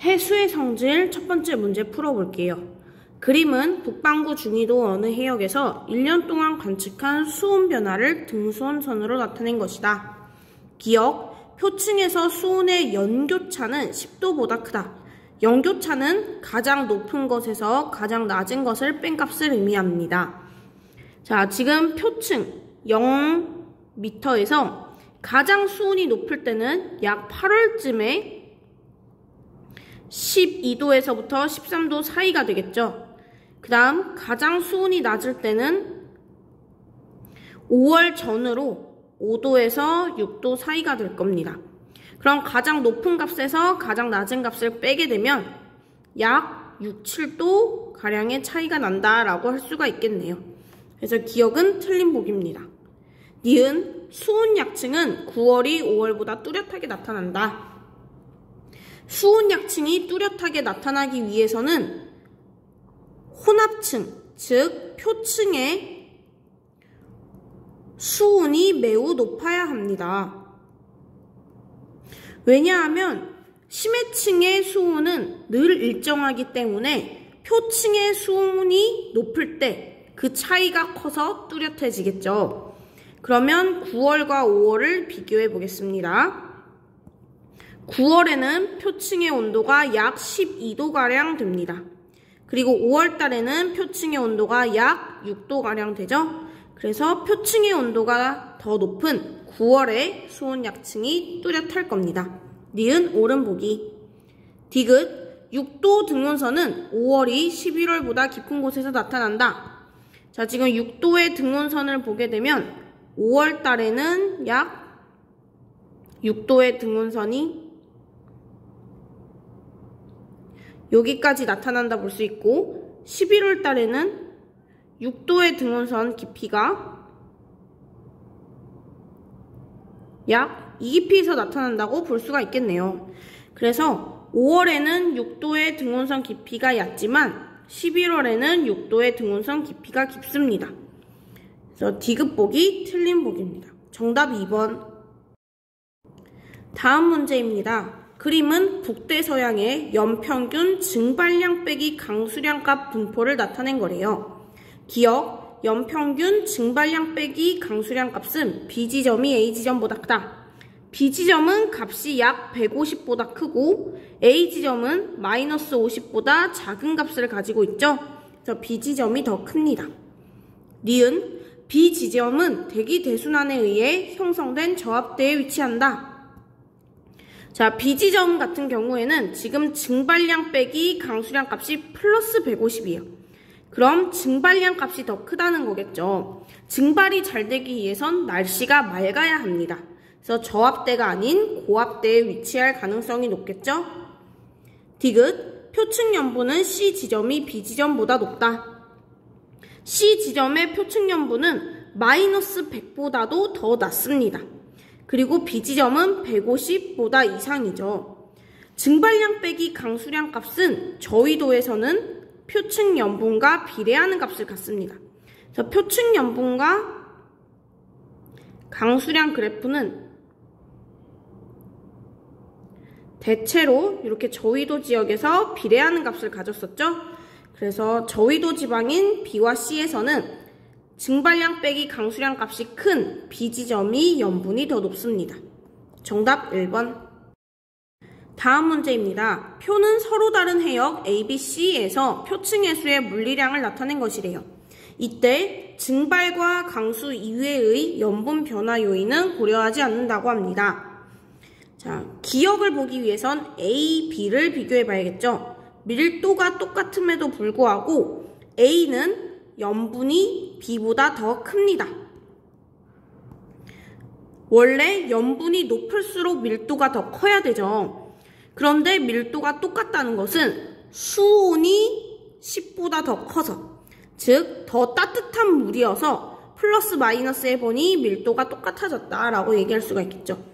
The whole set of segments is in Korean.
해수의 성질 첫 번째 문제 풀어볼게요. 그림은 북반구 중위도 어느 해역에서 1년 동안 관측한 수온 변화를 등수원선으로 나타낸 것이다. 기억, 표층에서 수온의 연교차는 10도보다 크다. 연교차는 가장 높은 것에서 가장 낮은 것을 뺀 값을 의미합니다. 자, 지금 표층 0m에서 가장 수온이 높을 때는 약 8월쯤에 12도에서부터 13도 사이가 되겠죠. 그 다음 가장 수온이 낮을 때는 5월 전으로 5도에서 6도 사이가 될 겁니다. 그럼 가장 높은 값에서 가장 낮은 값을 빼게 되면 약 6, 7도 가량의 차이가 난다라고 할 수가 있겠네요. 그래서 기억은 틀린 보기입니다. 니은 수온 약층은 9월이 5월보다 뚜렷하게 나타난다. 수온 약층이 뚜렷하게 나타나기 위해서는 혼합층, 즉 표층의 수온이 매우 높아야 합니다. 왜냐하면 심해층의 수온은 늘 일정하기 때문에 표층의 수온이 높을 때 그 차이가 커서 뚜렷해지겠죠. 그러면 9월과 5월을 비교해 보겠습니다. 9월에는 표층의 온도가 약 12도가량 됩니다. 그리고 5월 달에는 표층의 온도가 약 6도가량 되죠. 그래서 표층의 온도가 더 높은 9월에 수온 약층이 뚜렷할 겁니다. 니은 옳은 보기. 디귿 6도 등온선은 5월이 11월보다 깊은 곳에서 나타난다. 자, 지금 6도의 등온선을 보게 되면 5월 달에는 약 6도의 등온선이 여기까지 나타난다 볼 수 있고 11월 달에는 6도의 등온선 깊이가 약 이 깊이에서 나타난다고 볼 수가 있겠네요. 그래서 5월에는 6도의 등온선 깊이가 얕지만 11월에는 6도의 등온선 깊이가 깊습니다. 그래서 디귿 보기 틀린 보기입니다. 정답 2번. 다음 문제입니다. 그림은 북대서양의 연평균 증발량 빼기 강수량 값 분포를 나타낸 거래요. 기억, 연평균 증발량 빼기 강수량 값은 B지점이 A지점보다 크다. B지점은 값이 약 150보다 크고 A지점은 마이너스 50보다 작은 값을 가지고 있죠. 그래서 B지점이 더 큽니다. 니은 B지점은 대기 대순환에 의해 형성된 저압대에 위치한다. 자, B지점 같은 경우에는 지금 증발량 빼기 강수량 값이 플러스 150이에요. 그럼 증발량 값이 더 크다는 거겠죠. 증발이 잘 되기 위해선 날씨가 맑아야 합니다. 그래서 저압대가 아닌 고압대에 위치할 가능성이 높겠죠. 디귿 표층 연분은 C지점이 B지점보다 높다. C지점의 표층 연분은 마이너스 100보다도 더 낮습니다. 그리고 B지점은 150보다 이상이죠. 증발량 빼기 강수량 값은 저위도에서는 표층 연분과 비례하는 값을 갖습니다. 그래서 표층 연분과 강수량 그래프는 대체로 이렇게 저위도 지역에서 비례하는 값을 가졌었죠. 그래서 저위도 지방인 B와 C에서는 증발량 빼기 강수량 값이 큰 B지점이 연분이 더 높습니다. 정답 1번. 다음 문제입니다. 표는 서로 다른 해역 A, B, C에서 표층 해수의 물리량을 나타낸 것이래요. 이때 증발과 강수 이외의 연분 변화 요인은 고려하지 않는다고 합니다. 자, 기억을 보기 위해선 A, B를 비교해 봐야겠죠. 밀도가 똑같음에도 불구하고 A는 연분이 B보다 더 큽니다. 원래 연분이 높을수록 밀도가 더 커야 되죠. 그런데 밀도가 똑같다는 것은 수온이 10보다 더 커서, 즉 더 따뜻한 물이어서 플러스 마이너스 해보니 밀도가 똑같아졌다라고 얘기할 수가 있겠죠.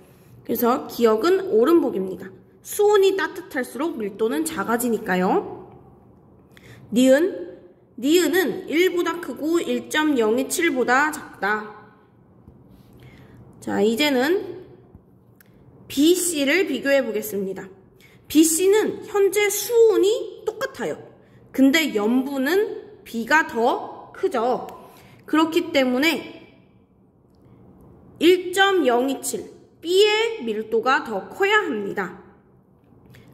그래서 기억은 옳은 보기입니다. 수온이 따뜻할수록 밀도는 작아지니까요. 니은은 1보다 크고 1.027보다 작다. 자, 이제는 B, C를 비교해 보겠습니다. BC는 현재 수온이 똑같아요. 근데 염분은 B가 더 크죠. 그렇기 때문에 1.027 B의 밀도가 더 커야 합니다.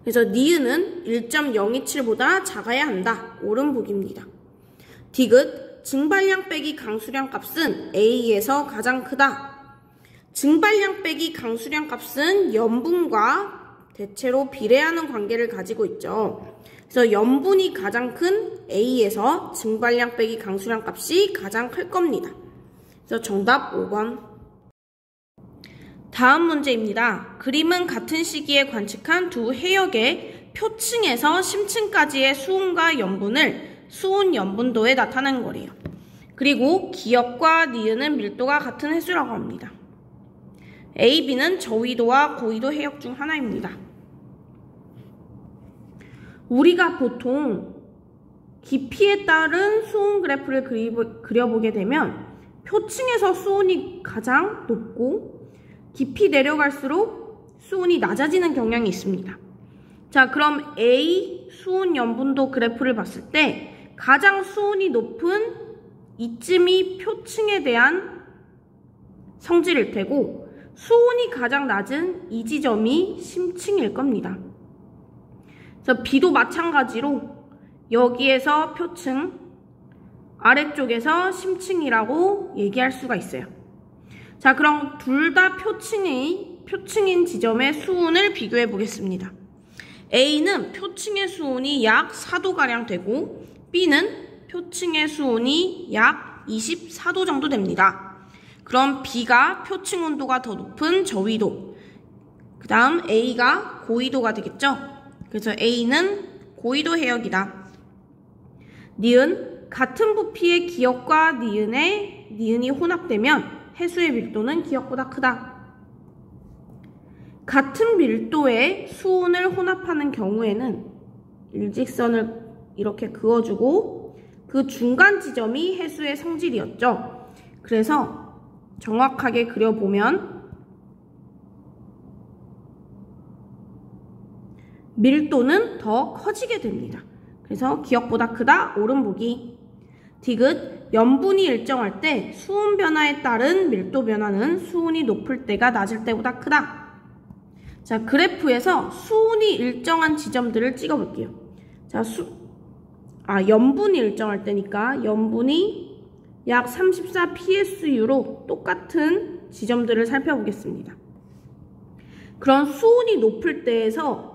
그래서 니은은 1.027보다 작아야 한다. 옳은 보기입니다. 디귿 증발량 빼기 강수량 값은 A에서 가장 크다. 증발량 빼기 강수량 값은 염분과 대체로 비례하는 관계를 가지고 있죠. 그래서 염분이 가장 큰 A에서 증발량 빼기 강수량 값이 가장 클 겁니다. 그래서 정답 5번. 다음 문제입니다. 그림은 같은 시기에 관측한 두 해역의 표층에서 심층까지의 수온과 염분을 수온 염분도에 나타낸 거래요. 그리고 기역과 니은은 밀도가 같은 해수라고 합니다. A, B는 저위도와 고위도 해역 중 하나입니다. 우리가 보통 깊이에 따른 수온 그래프를 그려보게 되면 표층에서 수온이 가장 높고 깊이 내려갈수록 수온이 낮아지는 경향이 있습니다. 자, 그럼 A 수온 염분도 그래프를 봤을 때 가장 수온이 높은 이쯤이 표층에 대한 성질일 테고 수온이 가장 낮은 이 지점이 심층일 겁니다. 그래서 B도 마찬가지로 여기에서 표층, 아래쪽에서 심층이라고 얘기할 수가 있어요. 자, 그럼 둘 다 표층인 지점의 수온을 비교해 보겠습니다. A는 표층의 수온이 약 4도가량 되고 B는 표층의 수온이 약 24도 정도 됩니다. 그럼 B가 표층 온도가 더 높은 저위도, 그 다음 A가 고위도가 되겠죠? 그래서 A는 고위도 해역이다. 니은, 같은 부피의 기역과 니은이 혼합되면 해수의 밀도는 기역보다 크다. 같은 밀도의 수온을 혼합하는 경우에는 일직선을 이렇게 그어주고 그 중간 지점이 해수의 성질이었죠. 그래서 정확하게 그려보면 밀도는 더 커지게 됩니다. 그래서 기역보다 크다. 옳은 보기. 디귿 염분이 일정할 때 수온 변화에 따른 밀도 변화는 수온이 높을 때가 낮을 때보다 크다. 자, 그래프에서 수온이 일정한 지점들을 찍어 볼게요. 자, 염분이 일정할 때니까 염분이 약 34 psu로 똑같은 지점들을 살펴보겠습니다. 그런 수온이 높을 때에서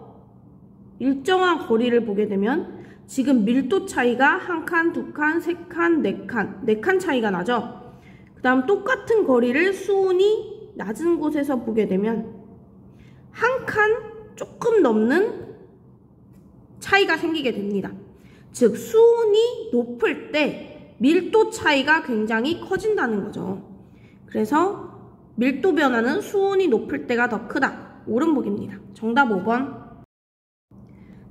일정한 거리를 보게 되면 지금 밀도 차이가 한 칸, 두 칸, 세 칸, 네 칸 차이가 나죠. 그 다음 똑같은 거리를 수온이 낮은 곳에서 보게 되면 한 칸 조금 넘는 차이가 생기게 됩니다. 즉 수온이 높을 때 밀도 차이가 굉장히 커진다는 거죠. 그래서 밀도 변화는 수온이 높을 때가 더 크다. 옳은 보기입니다. 정답 5번.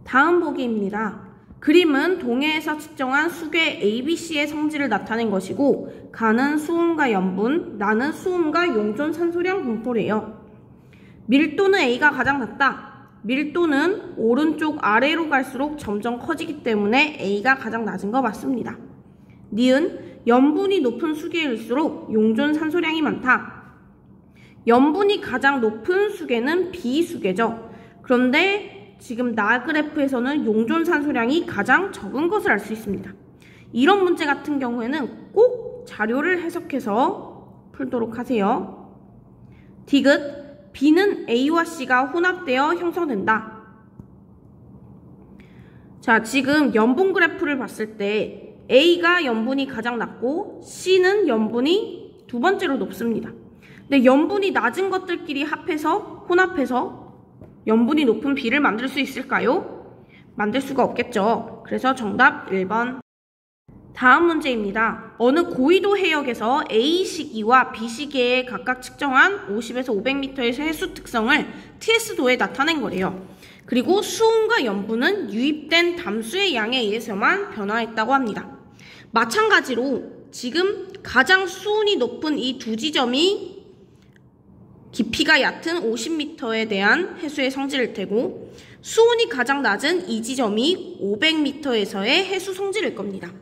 다음 보기입니다. 그림은 동해에서 측정한 수계 ABC의 성질을 나타낸 것이고 가는 수온과 염분, 나는 수온과 용존 산소량 분포래요. 밀도는 A가 가장 낮다. 밀도는 오른쪽 아래로 갈수록 점점 커지기 때문에 A가 가장 낮은 거 맞습니다. 니은 염분이 높은 수계일수록 용존 산소량이 많다. 염분이 가장 높은 수계는 B수계죠. 그런데 지금 나 그래프에서는 용존 산소량이 가장 적은 것을 알 수 있습니다. 이런 문제 같은 경우에는 꼭 자료를 해석해서 풀도록 하세요. 디귿 B는 A와 C가 혼합되어 형성된다. 자, 지금 염분 그래프를 봤을 때 A가 염분이 가장 낮고 C는 염분이 두 번째로 높습니다. 근데 염분이 낮은 것들끼리 혼합해서 염분이 높은 B를 만들 수 있을까요? 만들 수가 없겠죠. 그래서 정답 1번. 다음 문제입니다. 어느 고위도 해역에서 A 시기와 B 시기에 각각 측정한 50에서 500m의 해수 특성을 TS도에 나타낸 거래요. 그리고 수온과 염분은 유입된 담수의 양에 의해서만 변화했다고 합니다. 마찬가지로 지금 가장 수온이 높은 이 두 지점이 깊이가 얕은 50m에 대한 해수의 성질일 테고 수온이 가장 낮은 이 지점이 500m에서의 해수 성지일 겁니다.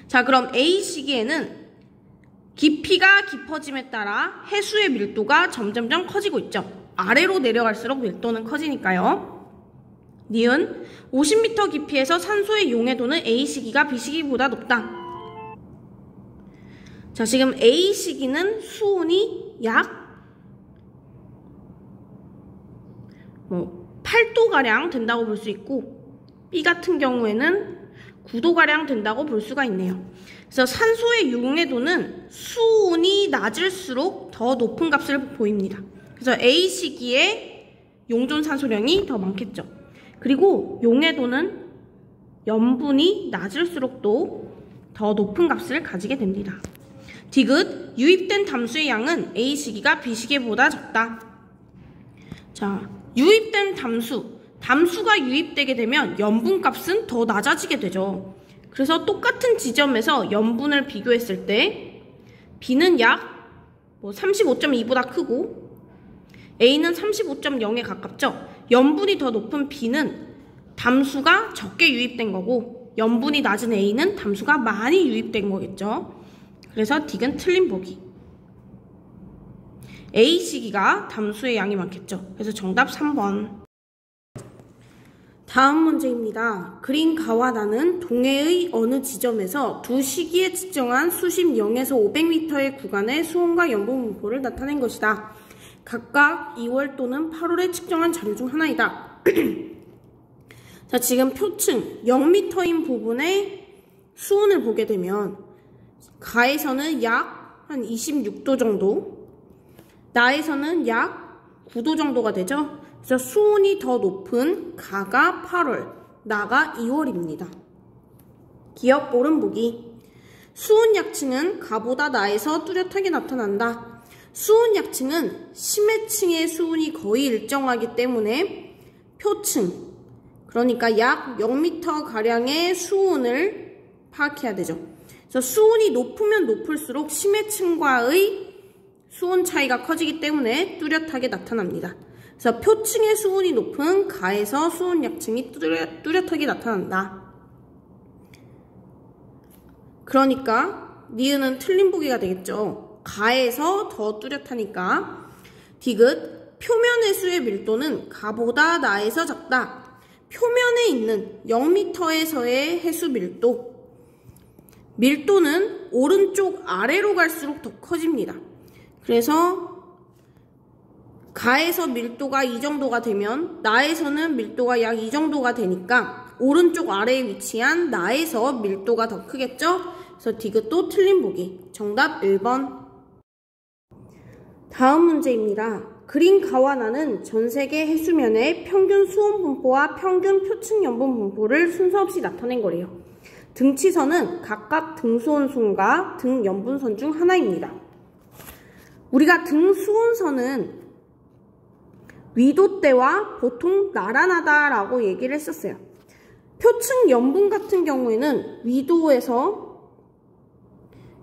자, 그럼 A 시기에는 깊이가 깊어짐에 따라 해수의 밀도가 점점점 커지고 있죠. 아래로 내려갈수록 밀도는 커지니까요. 니은 50m 깊이에서 산소의 용해도는 A 시기가 B 시기보다 높다. 자, 지금 A 시기는 수온이 약 8도가량 된다고 볼 수 있고, B 같은 경우에는 9도가량 된다고 볼 수가 있네요. 그래서 산소의 용해도는 수온이 낮을수록 더 높은 값을 보입니다. 그래서 A 시기에 용존 산소량이 더 많겠죠. 그리고 용해도는 염분이 낮을수록 또 더 높은 값을 가지게 됩니다. 디귿, 유입된 담수의 양은 A 시기가 B 시기보다 적다. 자, 유입된 담수가 유입되게 되면 염분값은 더 낮아지게 되죠. 그래서 똑같은 지점에서 염분을 비교했을 때 B는 약 35.2보다 크고 A는 35.0에 가깝죠. 염분이 더 높은 B는 담수가 적게 유입된 거고, 염분이 낮은 A는 담수가 많이 유입된 거겠죠. 그래서 디귿은 틀린 보기. A 시기가 담수의 양이 많겠죠. 그래서 정답 3번. 다음 문제입니다. 그린 가와 나는 동해의 어느 지점에서 두 시기에 측정한 수심 0에서 500m의 구간의 수온과 염분 분포를 나타낸 것이다. 각각 2월 또는 8월에 측정한 자료 중 하나이다. 자, 지금 표층 0m인 부분의 수온을 보게 되면 가에서는 약 한 26도 정도, 나에서는 약 9도 정도가 되죠. 그래서 수온이 더 높은 가가 8월, 나가 2월입니다. 기억 옳은 보기. 수온 약층은 가보다 나에서 뚜렷하게 나타난다. 수온 약층은 심해층의 수온이 거의 일정하기 때문에 표층, 그러니까 약 0m가량의 수온을 파악해야 되죠. 그래서 수온이 높으면 높을수록 심해층과의 수온 차이가 커지기 때문에 뚜렷하게 나타납니다. 그래서 표층의 수온이 높은 가에서 수온 약층이 뚜렷하게 나타난다. 그러니까 니은은 틀린 보기가 되겠죠. 가에서 더 뚜렷하니까. 디귿, 표면 해수의 밀도는 가보다 나에서 작다. 표면에 있는 0m에서의 해수 밀도는 오른쪽 아래로 갈수록 더 커집니다. 그래서 가에서 밀도가 이 정도가 되면 나에서는 밀도가 약 이 정도가 되니까 오른쪽 아래에 위치한 나에서 밀도가 더 크겠죠? 그래서 디귿도 틀린 보기. 정답 1번. 다음 문제입니다. 그린 가와 나는 전세계 해수면의 평균 수온 분포와 평균 표층 염분 분포를 순서 없이 나타낸 거래요. 등치선은 각각 등수온선과 등염분선 중 하나입니다. 우리가 등수온선은 위도대와 보통 나란하다라고 얘기를 했었어요. 표층 염분 같은 경우에는 위도에서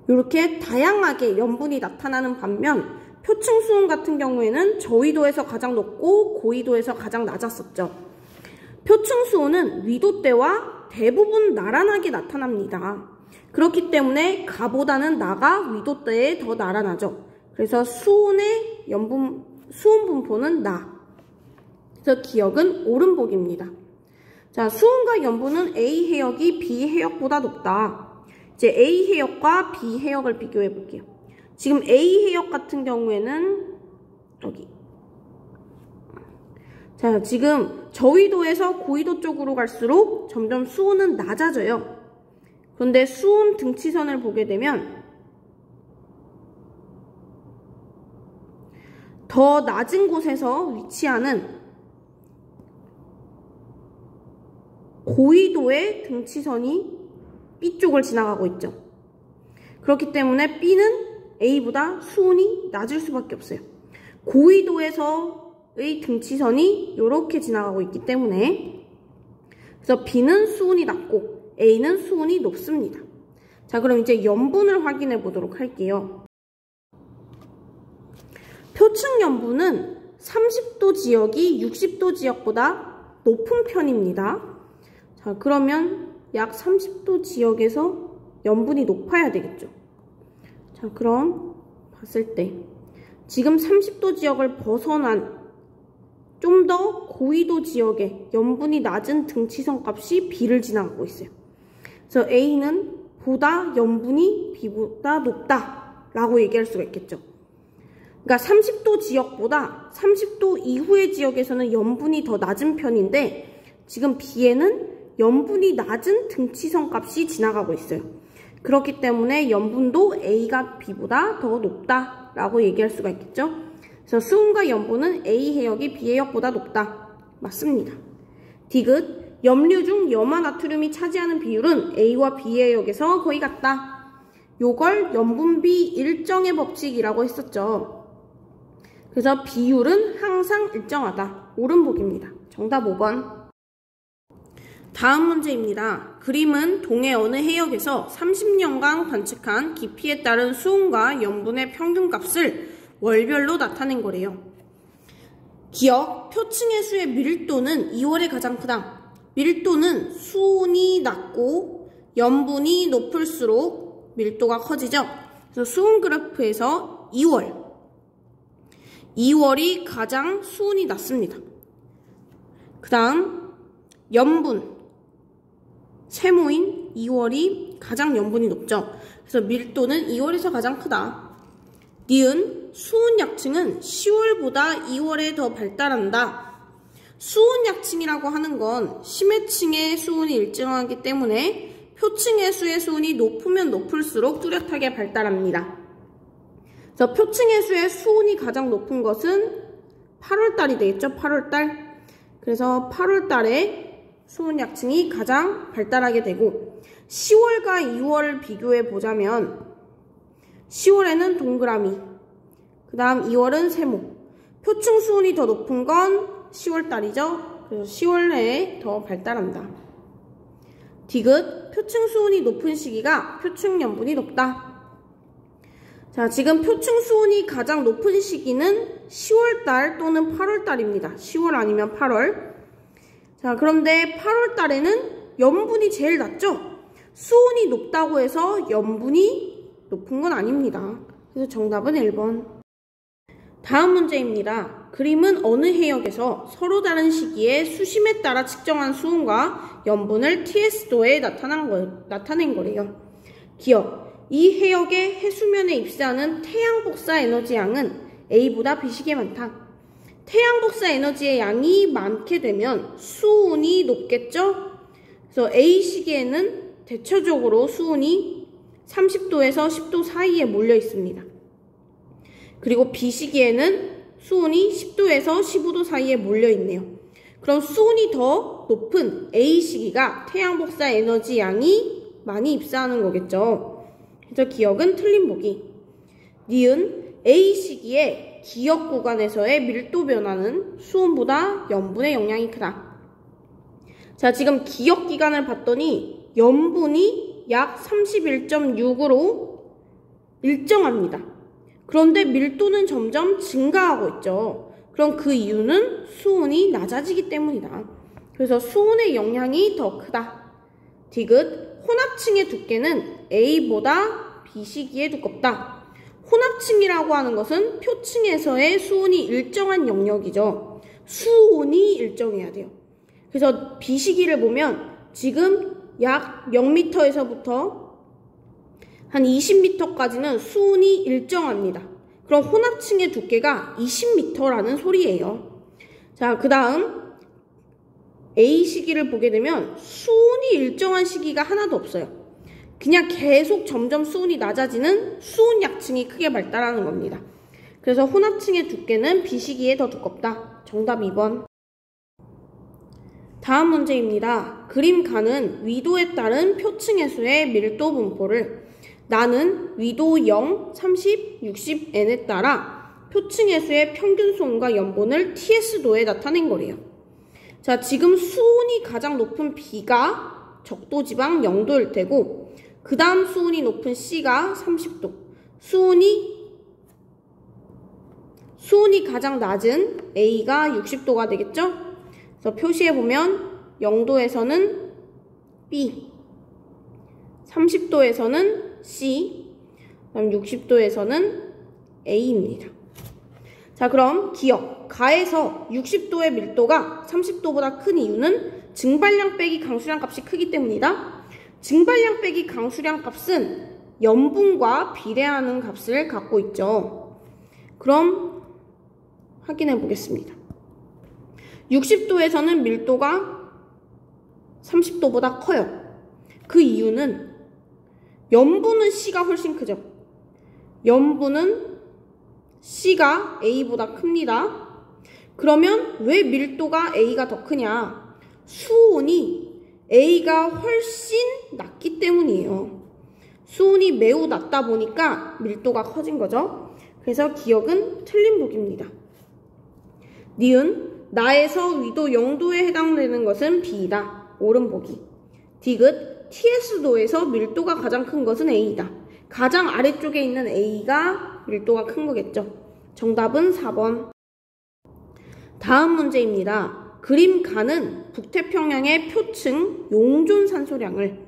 이렇게 다양하게 염분이 나타나는 반면 표층 수온 같은 경우에는 저위도에서 가장 높고 고위도에서 가장 낮았었죠. 표층 수온은 위도대와 대부분 나란하게 나타납니다. 그렇기 때문에 가보다는 나가 위도대에 더 나란하죠. 그래서 수온의 수온 분포는 나. 그래서 기억은 옳은 보기입니다. 자, 수온과 염분은 A 해역이 B 해역보다 높다. 이제 A 해역과 B 해역을 비교해 볼게요. 지금 A 해역 같은 경우에는 여기. 자, 지금 저위도에서 고위도 쪽으로 갈수록 점점 수온은 낮아져요. 그런데 수온 등치선을 보게 되면 더 낮은 곳에서 위치하는 고위도의 등치선이 B 쪽을 지나가고 있죠. 그렇기 때문에 B는 A보다 수온이 낮을 수밖에 없어요. 고위도에서의 등치선이 이렇게 지나가고 있기 때문에, 그래서 B는 수온이 낮고 A는 수온이 높습니다. 자, 그럼 이제 염분을 확인해 보도록 할게요. 표층 염분은 30도 지역이 60도 지역보다 높은 편입니다. 자, 그러면 약 30도 지역에서 염분이 높아야 되겠죠. 자, 그럼 봤을 때 지금 30도 지역을 벗어난 좀 더 고위도 지역에 염분이 낮은 등치성 값이 B를 지나가고 있어요. 그래서 A는 보다 염분이 B보다 높다 라고 얘기할 수가 있겠죠. 그러니까 30도 지역보다 30도 이후의 지역에서는 염분이 더 낮은 편인데 지금 B에는 염분이 낮은 등치성 값이 지나가고 있어요. 그렇기 때문에 염분도 A가 B보다 더 높다 라고 얘기할 수가 있겠죠. 그래서 수은과 염분은 A 해역이 B 해역보다 높다. 맞습니다. 디귿, 염류 중 염화 나트륨이 차지하는 비율은 A와 B 해역에서 거의 같다. 요걸 염분비 일정의 법칙이라고 했었죠. 그래서 비율은 항상 일정하다. 옳은 보기입니다. 정답 5번. 다음 문제입니다. 그림은 동해 어느 해역에서 30년간 관측한 깊이에 따른 수온과 염분의 평균값을 월별로 나타낸 거래요. 기억, 표층의 수의 밀도는 2월에 가장 크다. 밀도는 수온이 낮고 염분이 높을수록 밀도가 커지죠. 그래서 수온 그래프에서 2월이 가장 수온이 낮습니다. 그 다음 염분, 세모인 2월이 가장 염분이 높죠. 그래서 밀도는 2월에서 가장 크다. 니은, 수온 약층은 10월보다 2월에 더 발달한다. 수온 약층이라고 하는 건 심해층의 수온이 일정하기 때문에 표층의 수의 수온이 높으면 높을수록 뚜렷하게 발달합니다. 그래서 표층의 수의 수온이 가장 높은 것은 8월달이 되겠죠. 8월달. 그래서 8월달에 수온 약층이 가장 발달하게 되고 10월과 2월을 비교해 보자면 10월에는 동그라미, 그 다음 2월은 세모. 표층 수온이 더 높은 건 10월달이죠. 그래서 10월에 더 발달한다. 디귿, 표층 수온이 높은 시기가 표층 염분이 높다. 자, 지금 표층 수온이 가장 높은 시기는 10월달 또는 8월달입니다. 10월 아니면 8월. 자, 그런데 8월달에는 염분이 제일 낮죠? 수온이 높다고 해서 염분이 높은 건 아닙니다. 그래서 정답은 1번. 다음 문제입니다. 그림은 어느 해역에서 서로 다른 시기에 수심에 따라 측정한 수온과 염분을 TS도에 나타낸 거래요. 기억, 이 해역의 해수면에 입사하는 태양 복사 에너지 양은 A보다 B시기에 많다. 태양 복사 에너지의 양이 많게 되면 수온이 높겠죠? 그래서 A 시기에는 대체적으로 수온이 30도에서 10도 사이에 몰려 있습니다. 그리고 B 시기에는 수온이 10도에서 15도 사이에 몰려 있네요. 그럼 수온이 더 높은 A 시기가 태양 복사 에너지 양이 많이 입사하는 거겠죠. 그래서 기억은 틀린 보기. 니은, A 시기에 기억 구간에서의 밀도 변화는 수온보다 염분의 영향이 크다. 자, 지금 기억 기간을 봤더니 염분이 약 31.6으로 일정합니다. 그런데 밀도는 점점 증가하고 있죠. 그럼 그 이유는 수온이 낮아지기 때문이다. 그래서 수온의 영향이 더 크다. 디귿, 혼합층의 두께는 A보다 B 시기에 두껍다. 혼합층이라고 하는 것은 표층에서의 수온이 일정한 영역이죠. 수온이 일정해야 돼요. 그래서 B 시기를 보면 지금 약 0m에서부터 한 20m까지는 수온이 일정합니다. 그럼 혼합층의 두께가 20m라는 소리예요. 자, 그 다음 A 시기를 보게 되면 수온이 일정한 시기가 하나도 없어요. 그냥 계속 점점 수온이 낮아지는 수온 약층이 크게 발달하는 겁니다. 그래서 혼합층의 두께는 B 시기에 더 두껍다. 정답 2번. 다음 문제입니다. 그림 가는 위도에 따른 표층의 수의 밀도 분포를 나는 위도 0, 30, 60n에 따라 표층의 수의 평균 수온과 염분을 TS도에 나타낸 거래요. 자, 지금 수온이 가장 높은 B가 적도지방 0도일 테고 그 다음 수온이 높은 C가 30도, 수온이 가장 낮은 A가 60도가 되겠죠? 그래서 표시해보면 0도에서는 B, 30도에서는 C, 그다음 60도에서는 A입니다. 자, 그럼 기억. 가에서 60도의 밀도가 30도보다 큰 이유는 증발량 빼기 강수량 값이 크기 때문이다. 증발량 빼기 강수량 값은 염분과 비례하는 값을 갖고 있죠. 그럼 확인해 보겠습니다. 60도에서는 밀도가 30도보다 커요. 그 이유는 염분은 C가 훨씬 크죠. 염분은 C가 A보다 큽니다. 그러면 왜 밀도가 A가 더 크냐? 수온이 A가 훨씬 낮기 때문이에요. 수온이 매우 낮다 보니까 밀도가 커진 거죠. 그래서 기억은 틀린 보기입니다. 니은 나에서 위도 0도에 해당되는 것은 B이다. 옳은 보기. 디귿 TS도에서 밀도가 가장 큰 것은 A이다. 가장 아래쪽에 있는 A가 밀도가 큰 거겠죠. 정답은 4번. 다음 문제입니다. 그림 가는 북태평양의 표층 용존 산소량을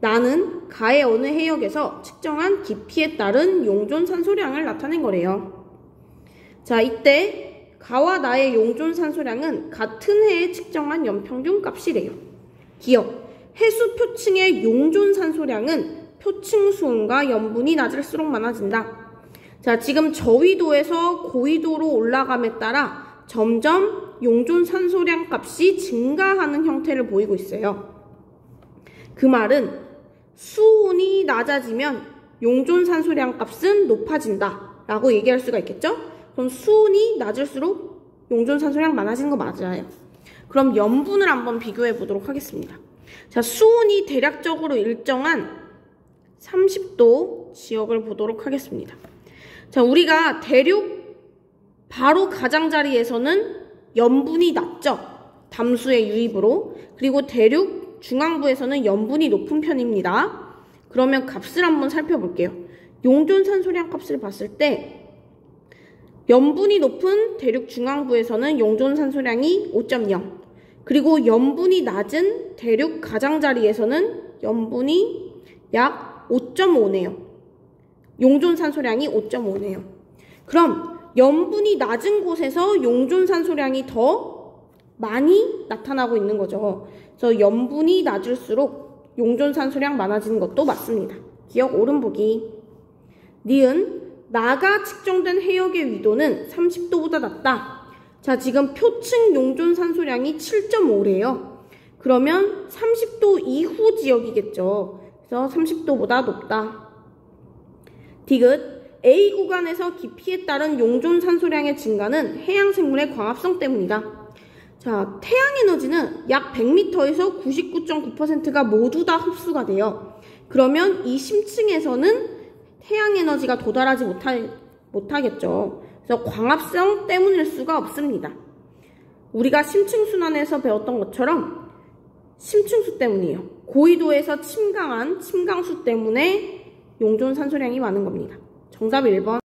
나는 가의 어느 해역에서 측정한 깊이에 따른 용존 산소량을 나타낸 거래요. 자, 이때 가와 나의 용존 산소량은 같은 해에 측정한 연평균 값이래요. 기억. 해수 표층의 용존 산소량은 표층 수온과 염분이 낮을수록 많아진다. 자, 지금 저위도에서 고위도로 올라감에 따라 점점 용존 산소량 값이 증가하는 형태를 보이고 있어요. 그 말은 수온이 낮아지면 용존 산소량 값은 높아진다 라고 얘기할 수가 있겠죠? 그럼 수온이 낮을수록 용존 산소량 많아지는 거 맞아요. 그럼 염분을 한번 비교해 보도록 하겠습니다. 자, 수온이 대략적으로 일정한 30도 지역을 보도록 하겠습니다. 자, 우리가 대륙 바로 가장자리에서는 염분이 낮죠. 담수의 유입으로. 그리고 대륙 중앙부에서는 염분이 높은 편입니다. 그러면 값을 한번 살펴볼게요. 용존 산소량 값을 봤을 때 염분이 높은 대륙 중앙부에서는 용존 산소량이 5.0, 그리고 염분이 낮은 대륙 가장자리에서는 염분이 약 5.5네요. 용존 산소량이 5.5네요. 그럼 염분이 낮은 곳에서 용존 산소량이 더 많이 나타나고 있는 거죠. 그래서 염분이 낮을수록 용존 산소량 많아지는 것도 맞습니다. 기억 옳은 보기. 니은 나가 측정된 해역의 위도는 30도보다 낮다. 자, 지금 표층 용존 산소량이 7.5래요. 그러면 30도 이후 지역이겠죠. 그래서 30도보다 높다. 디귿 A 구간에서 깊이에 따른 용존 산소량의 증가는 해양 생물의 광합성 때문이다. 자, 태양 에너지는 약 100m에서 99.9%가 모두 다 흡수가 돼요. 그러면 이 심층에서는 태양 에너지가 도달하지 못하겠죠. 그래서 광합성 때문일 수가 없습니다. 우리가 심층순환에서 배웠던 것처럼 심층수 때문이에요. 고위도에서 침강한 침강수 때문에 용존 산소량이 많은 겁니다. 정답 1번.